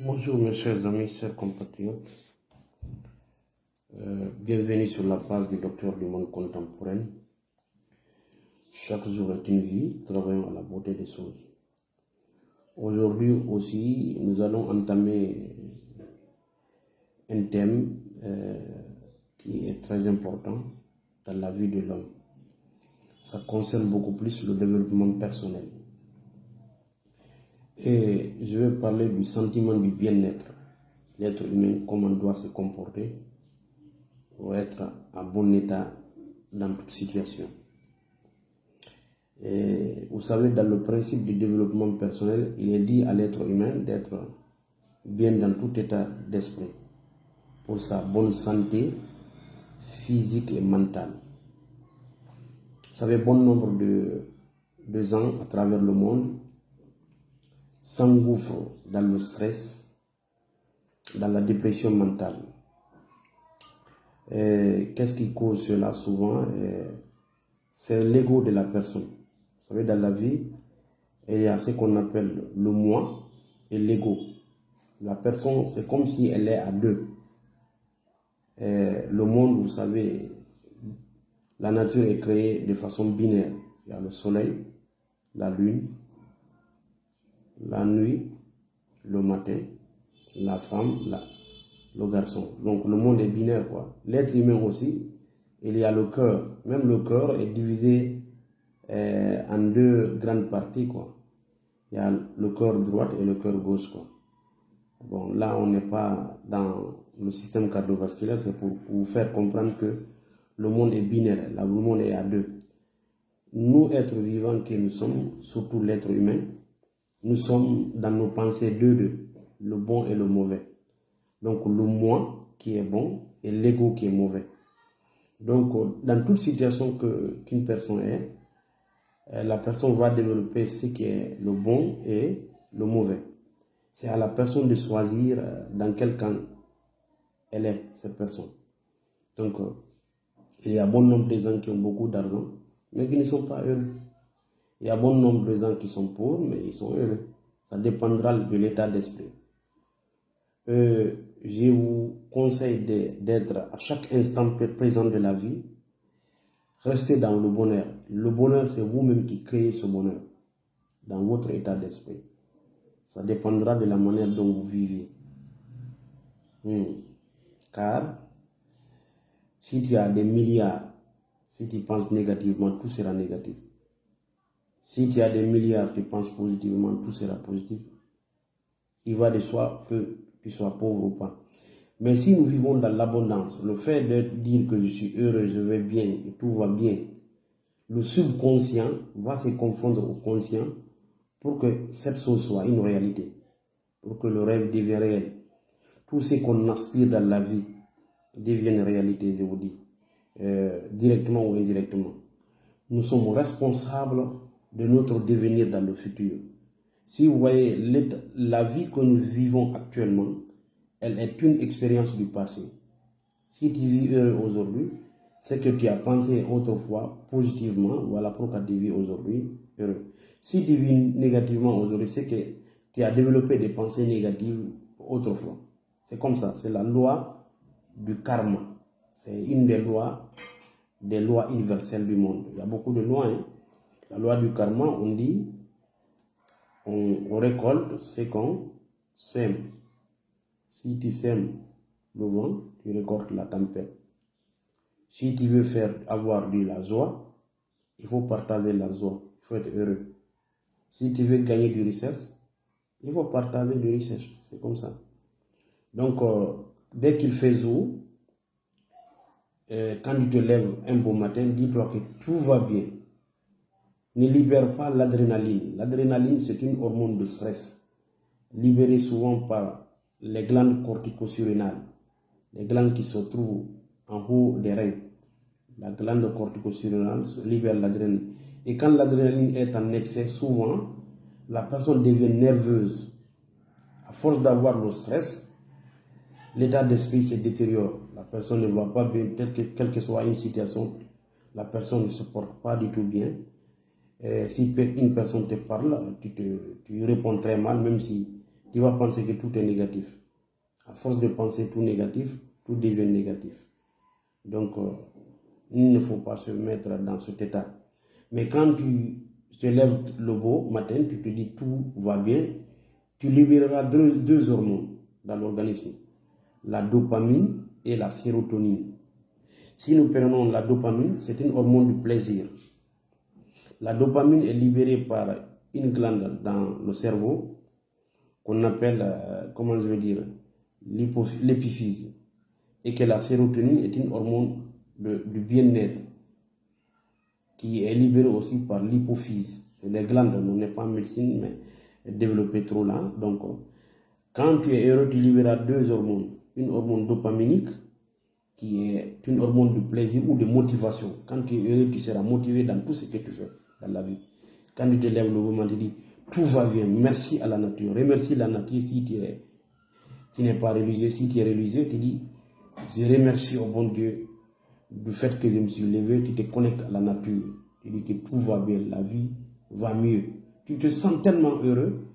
Bonjour mes chers amis, chers compatriotes. Bienvenue sur la page du docteur du monde contemporain. Chaque jour est une vie, travaillons à la beauté des choses. Aujourd'hui aussi, nous allons entamer un thème qui est très important dans la vie de l'homme. Ça concerne beaucoup plus le développement personnel. Et je vais parler du sentiment du bien-être. L'être humain, comment doit se comporter pour être en bon état dans toute situation. Et vous savez, dans le principe du développement personnel, il est dit à l'être humain d'être bien dans tout état d'esprit pour sa bonne santé physique et mentale. Vous savez, bon nombre de gens à travers le monde s'engouffrent dans le stress, dans la dépression mentale. Qu'est-ce qui cause cela souvent? C'est l'ego de la personne. Vous savez, dans la vie, il y a ce qu'on appelle le moi et l'ego. La personne, c'est comme si elle est à deux. Le monde, vous savez, la nature est créée de façon binaire. Il y a le soleil, la lune, la nuit, le matin, la femme, le garçon. Donc le monde est binaire, quoi. L'être humain aussi, il y a le cœur. Même le cœur est divisé en deux grandes parties, quoi. Il y a le cœur droit et le cœur gauche, quoi. Bon, là, on n'est pas dans le système cardiovasculaire, c'est pour vous faire comprendre que le monde est binaire, là, le monde est à deux. Nous, êtres vivants que nous sommes, surtout l'être humain, nous sommes dans nos pensées deux, le bon et le mauvais. Donc, le moi qui est bon et l'ego qui est mauvais. Donc, dans toute situation qu'une personne est, la personne va développer ce qui est le bon et le mauvais. C'est à la personne de choisir dans quel camp elle est, cette personne. Donc, il y a bon nombre de gens qui ont beaucoup d'argent, mais qui ne sont pas heureux. Il y a bon nombre de gens qui sont pauvres, mais ils sont heureux. Ça dépendra de l'état d'esprit. Je vous conseille d'être à chaque instant présent de la vie. Restez dans le bonheur. Le bonheur, c'est vous-même qui créez ce bonheur dans votre état d'esprit. Ça dépendra de la manière dont vous vivez. Car si tu as des milliards, si tu penses négativement, tout sera négatif. Si tu as des milliards, tu penses positivement, tout sera positif. Il va de soi que tu sois pauvre ou pas. Mais si nous vivons dans l'abondance, le fait de dire que je suis heureux, je vais bien, et tout va bien, le subconscient va se confondre au conscient pour que cette chose soit une réalité, pour que le rêve devienne réel. Tout ce qu'on aspire dans la vie devienne réalité, je vous dis, directement ou indirectement. Nous sommes responsables de notre devenir dans le futur. Si vous voyez la vie que nous vivons actuellement, elle est une expérience du passé. Si tu vis heureux aujourd'hui, c'est que tu as pensé autrefois positivement, voilà pourquoi tu vis aujourd'hui heureux. Si tu vis négativement aujourd'hui, c'est que tu as développé des pensées négatives autrefois. C'est comme ça, c'est la loi du karma. C'est une des lois universelles du monde. Il y a beaucoup de lois. La loi du karma, on dit, on récolte ce qu'on sème. Si tu sèmes le vent, tu récoltes la tempête. Si tu veux avoir de la joie, il faut partager la joie. Il faut être heureux. Si tu veux gagner du richesse, il faut partager du richesse. C'est comme ça. Donc, dès qu'il fait jour, quand tu te lèves un beau matin, dis-toi que tout va bien. Ne libère pas l'adrénaline. L'adrénaline, c'est une hormone de stress, libérée souvent par les glandes corticosurrénales, les glandes qui se trouvent en haut des reins. La glande corticosurrénale libère l'adrénaline. Et quand l'adrénaline est en excès, souvent, la personne devient nerveuse. À force d'avoir le stress, l'état d'esprit se détériore. La personne ne va pas bien, quelle que soit une situation, la personne ne se porte pas du tout bien. Si une personne te parle, tu réponds très mal, même si tu vas penser que tout est négatif. À force de penser tout négatif, tout devient négatif. Donc, il ne faut pas se mettre dans cet état. Mais quand tu te lèves le beau matin, tu te dis tout va bien, tu libéreras deux hormones dans l'organisme, la dopamine et la sérotonine. Si nous prenons la dopamine, c'est une hormone du plaisir. La dopamine est libérée par une glande dans le cerveau qu'on appelle, comment je veux dire, l'épiphyse. Et que la sérotonine est une hormone du bien-être qui est libérée aussi par l'hypophyse. C'est les glandes, on n'est pas en médecine, mais développé trop là. Donc, quand tu es heureux, tu libéras deux hormones. Une hormone dopaminique, qui est une hormone de plaisir ou de motivation. Quand tu es heureux, tu seras motivé dans tout ce que tu fais dans la vie. Quand tu te lèves le moment, tu dis, tout va bien, merci à la nature. Remercie la nature si tu n'es pas religieux. Si tu es religieux, tu dis, je remercie au bon Dieu du fait que je me suis levé, tu te connectes à la nature. Tu dis que tout va bien, la vie va mieux. Tu te sens tellement heureux,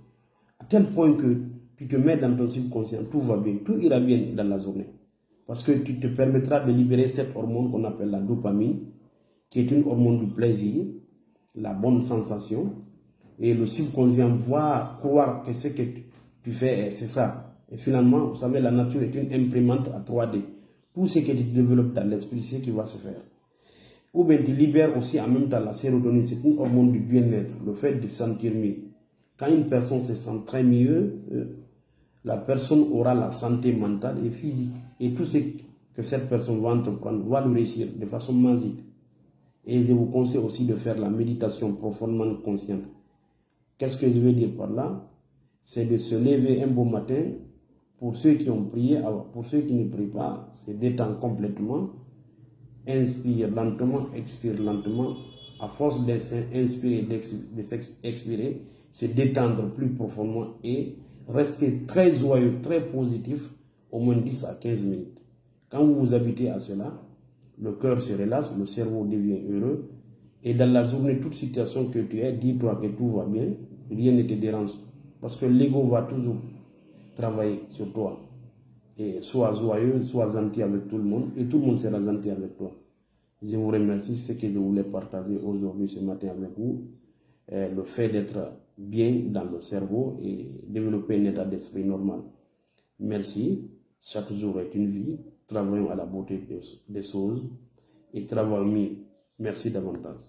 à tel point que tu te mets dans ton subconscient, tout va bien, tout ira bien dans la journée. Parce que tu te permettras de libérer cette hormone qu'on appelle la dopamine, qui est une hormone du plaisir, la bonne sensation. Et le subconscient va croire que ce que tu fais, c'est ça. Et finalement, vous savez, la nature est une imprimante à 3D. Tout ce que tu développes dans l'esprit, c'est ce qui va se faire. Ou bien tu libères aussi en même temps la sérotonine, c'est une hormone du bien-être, le fait de se sentir mieux. Quand une personne se sent très mieux, la personne aura la santé mentale et physique. Et tout ce que cette personne va entreprendre va le réussir de façon magique. Et je vous conseille aussi de faire la méditation profondément consciente. Qu'est-ce que je veux dire par là? C'est de se lever un beau matin. Pour ceux qui ont prié, alors pour ceux qui ne prient pas, se détendre complètement. Inspire lentement, expire lentement. À force d'inspirer et d'expirer, se détendre plus profondément et rester très joyeux, très positif, au moins 10 à 15 minutes. Quand vous vous habitez à cela, le cœur se relâche, le cerveau devient heureux. Et dans la journée, toute situation que tu es, dis-toi que tout va bien, rien ne te dérange. Parce que l'ego va toujours travailler sur toi. Et sois joyeux, sois gentil avec tout le monde, et tout le monde sera gentil avec toi. Je vous remercie, c'est ce que je voulais partager aujourd'hui, ce matin avec vous. Le fait d'être bien dans le cerveau et développer un état d'esprit normal. Merci. Chaque jour est une vie. Travaillons à la beauté des choses et travaillons mieux. Merci davantage.